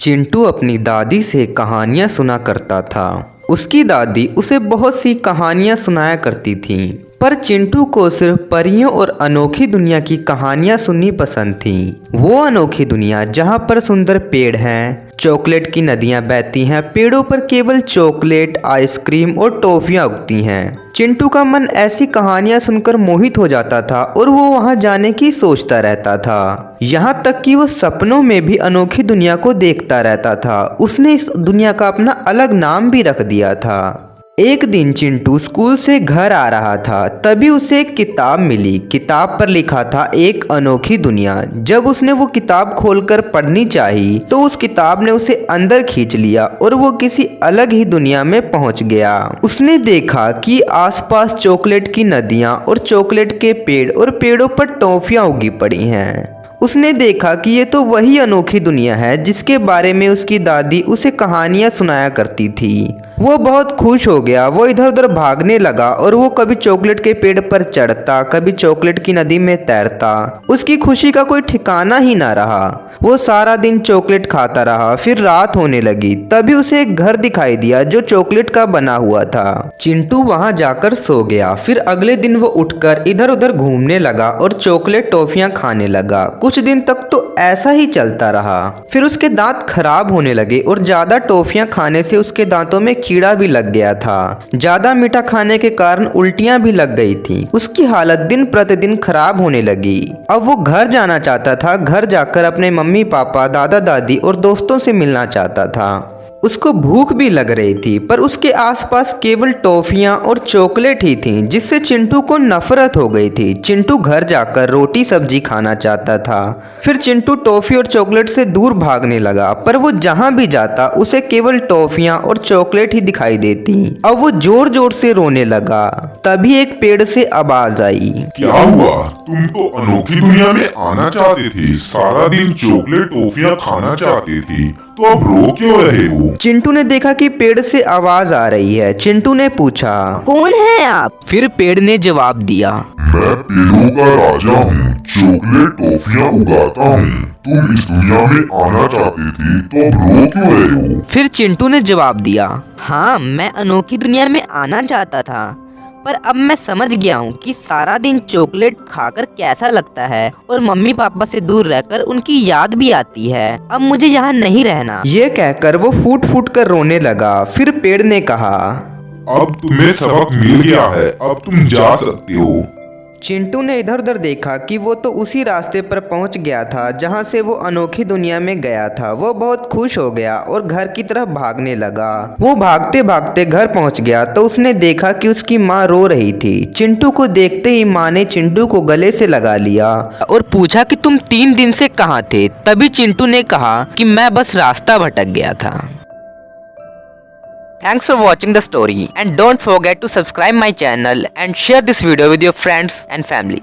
चिंटू अपनी दादी से कहानियाँ सुना करता था। उसकी दादी उसे बहुत सी कहानियाँ सुनाया करती थीं, पर चिंटू को सिर्फ परियों और अनोखी दुनिया की कहानियाँ सुननी पसंद थीं। वो अनोखी दुनिया जहाँ पर सुंदर पेड़ हैं, चॉकलेट की नदियाँ बहती हैं, पेड़ों पर केवल चॉकलेट, आइसक्रीम और टॉफियाँ उगती हैं। चिंटू का मन ऐसी कहानियां सुनकर मोहित हो जाता था और वो वहां जाने की सोचता रहता था। यहाँ तक कि वो सपनों में भी अनोखी दुनिया को देखता रहता था। उसने इस दुनिया का अपना अलग नाम भी रख दिया था। एक दिन चिंटू स्कूल से घर आ रहा था, तभी उसे एक किताब मिली। किताब पर लिखा था एक अनोखी दुनिया। जब उसने वो किताब खोलकर पढ़नी चाही तो उस किताब ने उसे अंदर खींच लिया और वो किसी अलग ही दुनिया में पहुंच गया। उसने देखा कि आसपास चॉकलेट की नदियां और चॉकलेट के पेड़ और पेड़ों पर टॉफियां उगी पड़ी हैं। उसने देखा कि ये तो वही अनोखी दुनिया है जिसके बारे में उसकी दादी उसे कहानियां सुनाया करती थी। वो बहुत खुश हो गया। वो इधर उधर भागने लगा और वो कभी चॉकलेट के पेड़ पर चढ़ता, कभी चॉकलेट की नदी में तैरता। उसकी खुशी का कोई ठिकाना ही ना रहा। वो सारा दिन चॉकलेट खाता रहा। फिर रात होने लगी, तभी उसे एक घर दिखाई दिया जो चॉकलेट का बना हुआ था। चिंटू वहां जाकर सो गया। फिर अगले दिन वो उठकर इधर उधर घूमने लगा और चॉकलेट टॉफियां खाने लगा। कुछ दिन तक तो ऐसा ही चलता रहा। फिर उसके दांत खराब होने लगे और ज्यादा टॉफियां खाने से उसके दांतों में कीड़ा भी लग गया था। ज्यादा मीठा खाने के कारण उल्टियां भी लग गई थी। उसकी हालत दिन प्रतिदिन खराब होने लगी। अब वो घर जाना चाहता था। घर जाकर अपने मम्मी पापा, दादा दादी और दोस्तों से मिलना चाहता था। उसको भूख भी लग रही थी, पर उसके आसपास केवल टॉफियां और चॉकलेट ही थीं, जिससे चिंटू को नफरत हो गई थी। चिंटू घर जाकर रोटी सब्जी खाना चाहता था। फिर चिंटू टॉफी और चॉकलेट से दूर भागने लगा, पर वो जहां भी जाता उसे केवल टॉफियां और चॉकलेट ही दिखाई देती। अब वो जोर जोर से रोने लगा। तभी एक पेड़ से आवाज आई, क्या हुआ? तुम तो अनोखी दुनिया में आना चाहते थे, सारा दिन चॉकलेट टॉफियां खाना चाहते थे, तो अब रो क्यों रहे हो? चिंटू ने देखा कि पेड़ से आवाज आ रही है। चिंटू ने पूछा, कौन है आप? फिर पेड़ ने जवाब दिया, मैं पेड़ों का राजा हूँ, चॉकलेट टॉफियां उगाता हूँ। तुम इस दुनिया में आना चाहते थे, तो अब रो क्यों रहे हो? फिर चिंटू ने जवाब दिया, हाँ, मैं अनोखी दुनिया में आना चाहता था, पर अब मैं समझ गया हूँ कि सारा दिन चॉकलेट खाकर कैसा लगता है और मम्मी पापा से दूर रहकर उनकी याद भी आती है। अब मुझे यहाँ नहीं रहना। ये कहकर वो फूट फूट कर रोने लगा। फिर पेड़ ने कहा, अब तुम्हें सबक मिल गया है, अब तुम जा सकते हो। चिंटू ने इधर उधर देखा कि वो तो उसी रास्ते पर पहुंच गया था जहां से वो अनोखी दुनिया में गया था। वो बहुत खुश हो गया और घर की तरफ भागने लगा। वो भागते भागते घर पहुंच गया तो उसने देखा कि उसकी माँ रो रही थी। चिंटू को देखते ही माँ ने चिंटू को गले से लगा लिया और पूछा कि तुम 3 दिन से कहाँ थे? तभी चिंटू ने कहा कि मैं बस रास्ता भटक गया था। Thanks for watching the story and don't forget to subscribe my channel and share this video with your friends and family.